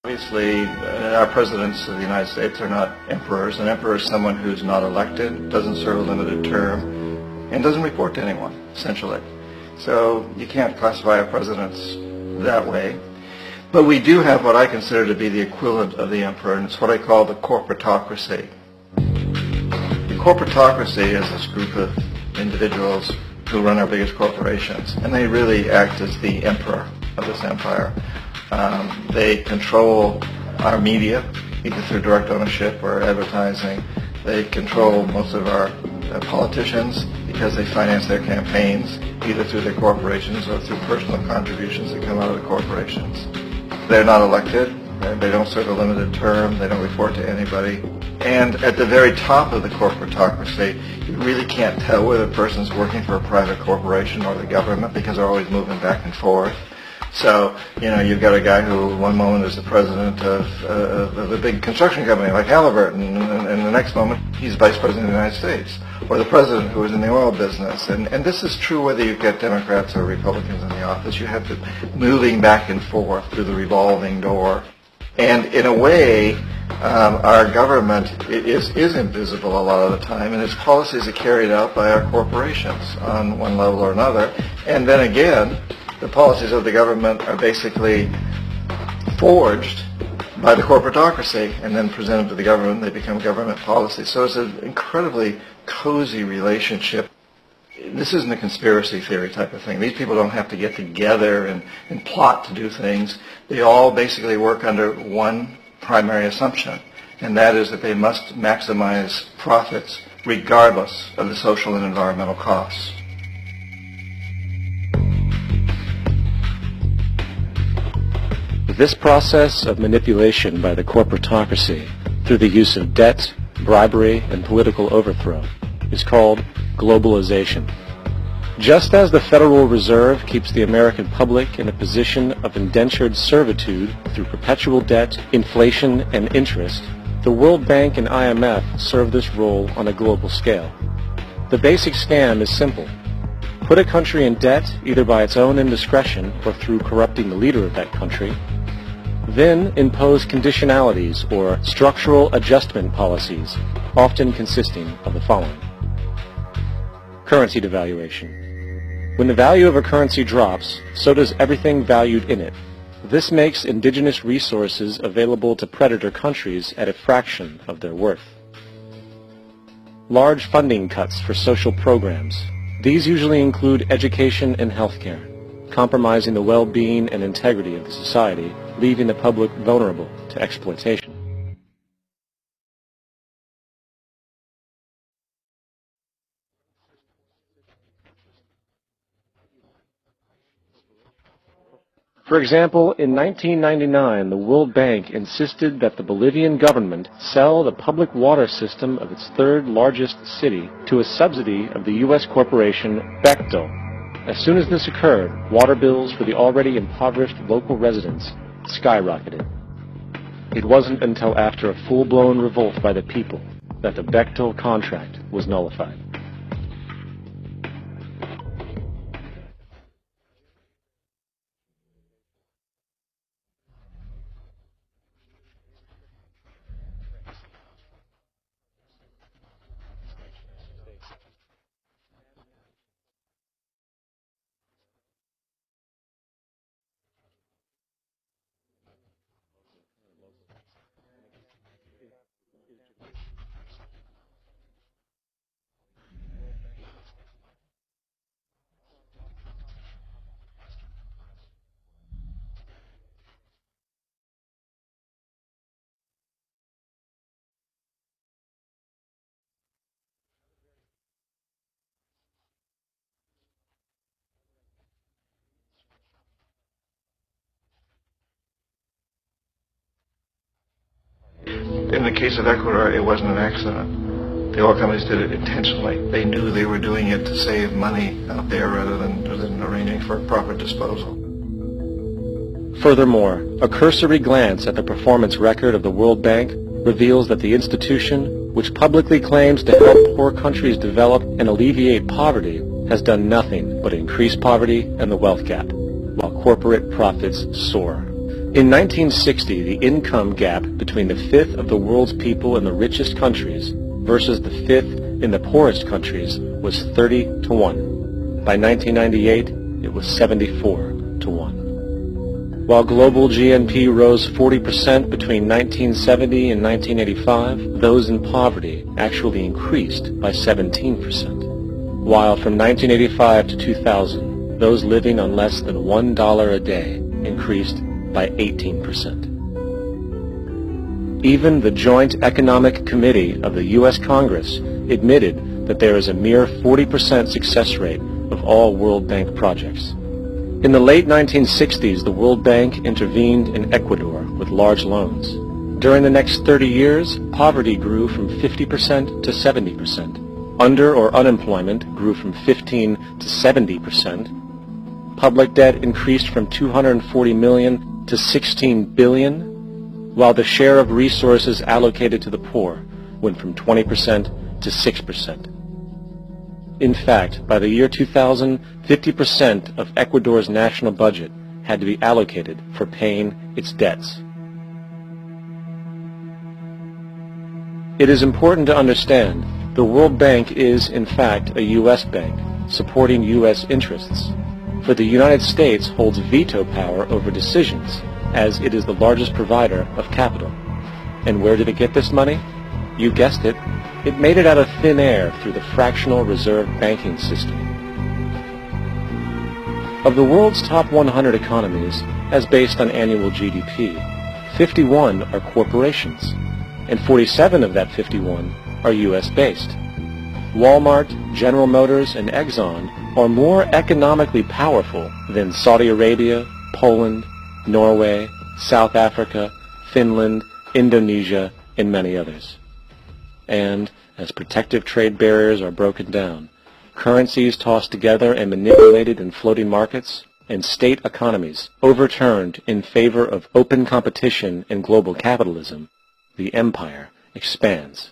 Obviously, our presidents of the United States are not emperors. An emperor is someone who's not elected, doesn't serve a limited term, and doesn't report to anyone, essentially. So you can't classify our presidents that way. But we do have what I consider to be the equivalent of the emperor, and it's what I call the corporatocracy. The corporatocracy is this group of individuals who run our biggest corporations, and they really act as the emperor of this empire. They control our media, either through direct ownership or advertising. They control most of our politicians because they finance their campaigns, either through their corporations or through personal contributions that come out of the corporations. They're not elected. They don't serve a limited term. They don't report to anybody. And at the very top of the corporatocracy, you really can't tell whether a person's working for a private corporation or the government because they're always moving back and forth. So, you've got a guy who one moment is the president of a big construction company like Halliburton, and the next moment he's vice president of the United States, or the president who is in the oil business. And this is true whether you get Democrats or Republicans in the office. You have to moving back and forth through the revolving door. And in a way, our government is invisible a lot of the time, and its policies are carried out by our corporations on one level or another. And then again, the policies of the government are basically forged by the corporatocracy and then presented to the government. They become government policies. So it's an incredibly cozy relationship. This isn't a conspiracy theory type of thing. These people don't have to get together and plot to do things. They all basically work under one primary assumption, and that is that they must maximize profits regardless of the social and environmental costs. This process of manipulation by the corporatocracy through the use of debt, bribery, and political overthrow is called globalization. Just as the Federal Reserve keeps the American public in a position of indentured servitude through perpetual debt, inflation, and interest, the World Bank and IMF serve this role on a global scale. The basic scam is simple. Put a country in debt either by its own indiscretion or through corrupting the leader of that country, then impose conditionalities or structural adjustment policies, often consisting of the following. Currency devaluation. When the value of a currency drops, so does everything valued in it. This makes indigenous resources available to predator countries at a fraction of their worth. Large funding cuts for social programs. These usually include education and healthcare, compromising the well-being and integrity of the society, leaving the public vulnerable to exploitation. For example, in 1999, the World Bank insisted that the Bolivian government sell the public water system of its third largest city to a subsidy of the U.S. corporation Bechtel. As soon as this occurred, water bills for the already impoverished local residents skyrocketed. It wasn't until after a full-blown revolt by the people that the Bechtel contract was nullified. In the case of Ecuador, it wasn't an accident. The oil companies did it intentionally. They knew they were doing it to save money out there rather than arranging for proper disposal. Furthermore, a cursory glance at the performance record of the World Bank reveals that the institution, which publicly claims to help poor countries develop and alleviate poverty, has done nothing but increase poverty and the wealth gap, while corporate profits soar. In 1960, the income gap between the fifth of the world's people in the richest countries versus the fifth in the poorest countries was 30 to 1. By 1998, it was 74 to 1. While global GNP rose 40% between 1970 and 1985, those in poverty actually increased by 17%. While from 1985 to 2000, those living on less than $1 a day increased by 18%. Even the Joint Economic Committee of the U.S. Congress admitted that there is a mere 40% success rate of all World Bank projects. In the late 1960s, the World Bank intervened in Ecuador with large loans. During the next 30 years, poverty grew from 50% to 70%. Under or unemployment grew from 15 to 70%. Public debt increased from 240 million to 16 billion, while the share of resources allocated to the poor went from 20% to 6%. In fact, by the year 2000, 50% of Ecuador's national budget had to be allocated for paying its debts. It is important to understand the World Bank is, in fact, a U.S. bank supporting U.S. interests. For the United States holds veto power over decisions, as it is the largest provider of capital. And where did it get this money? You guessed it. It made it out of thin air through the fractional reserve banking system. Of the world's top 100 economies, as based on annual GDP, 51 are corporations, and 47 of that 51 are U.S.-based. Walmart, General Motors, and Exxon are more economically powerful than Saudi Arabia, Poland, Norway, South Africa, Finland, Indonesia, and many others. And as protective trade barriers are broken down, currencies tossed together and manipulated in floating markets, and state economies overturned in favor of open competition and global capitalism, the empire expands.